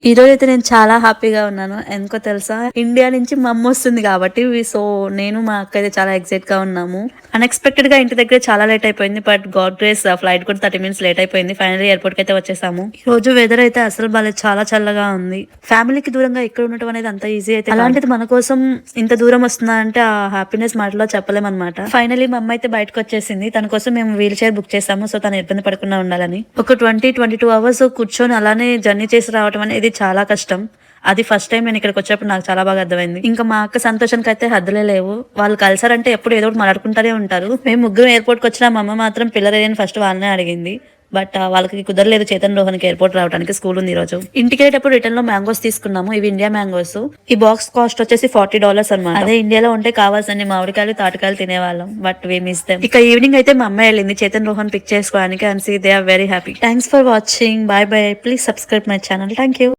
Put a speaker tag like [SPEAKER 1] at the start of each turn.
[SPEAKER 1] ఈ రోజైతే నేను చాలా హ్యాపీగా ఉన్నాను. ఎందుకో తెలుసా? ఇండియా నుంచి మా అమ్మొస్తుంది కాబట్టి సో, నేను మా అక్క అయితే చాలా ఎక్సైట్‌గా ఉన్నాము. అన్‌ఎక్స్‌పెక్టెడ్‌గా ఇంటి దగ్గర చాలా లేట్ అయిపోయింది. బట్ గాడ్ గ్రేస్ ఫ్లైట్ కూడా 30 మినిట్స్ లేట్ అయిపోయింది. ఫైనల్లీ ఎయిర్‌పోర్ట్‌కయితే వచ్చేసాము. ఈ రోజు వెదర్ అయితే అసలు బాలేదు. చాలా చల్లగా ఉంది. ఫ్యామిలీకి దూరంగా ఇక్కడ ఉండటం అనేది అంత ఈజీ అయితే అలాంటిది మన కోసం ఇంత దూరం వస్తుందా అంటే ఆ హ్యాపీనెస్ మాటలో చెప్పలేమన్నమాట. ఫైనల్లీ మా అమ్మ అయితే బయటకొచ్చేసింది. తన కోసం మేము వీల్ చైర్ బుక్ చేసాము. సో, తను ఇబ్బంది పడకుండా ఉండాలని. ఒక 22 అవర్స్ కూర్చొని అలానే జర్నీ చేసి రావడం అనేది చాలా కష్టం. అది ఫస్ట్ టైం నేను ఇక్కడికొచ్చినప్పుడు నాకు చాలా బాగా అర్థమైంది. ఇంకా మా అక్క సంతోషానికైతే హద్దులే లేవు. వాళ్ళు కలిసారంటే ఎప్పుడు ఏదో ఒకటి మాట్లాడుకుంటూనే ఉంటారు. మేము ముగ్గురం ఎయిర్‌పోర్ట్‌కొచ్చినా మా అమ్మ మాత్రం పిల్లలేదని ఫస్ట్ వాళ్ళనే అడిగింది. బట్ వాళ్ళకి కుదరలేదు చేతన్ రోహన్‌కి ఎయిర్‌పోర్ట్ రావడానికి. స్కూల్ ఉంది ఈరోజు. ఇంటికెళ్ళేటప్పుడు రిటర్న్‌లో మ్యాంగోస్ తీసుకున్నాము. ఇవి ఇండియా మ్యాంగోస్. ఈ బాక్స్ కాస్ట్ వచ్చేసి $40 అన్నమాట. అదే ఇండియాలో ఉంటే కావాల్సిన మామిడికాయలు, తాటికాయలు తినేవాళ్ళం. But we miss them. ఇక ఈవినింగ్ అయితే మా అమ్మ వెళ్ళింది చేతన్ రోహన్ పిక్ చేసుకోవడానికి. And see they are very happy. Thanks for watching. Bye bye. Please subscribe my channel. Thank you.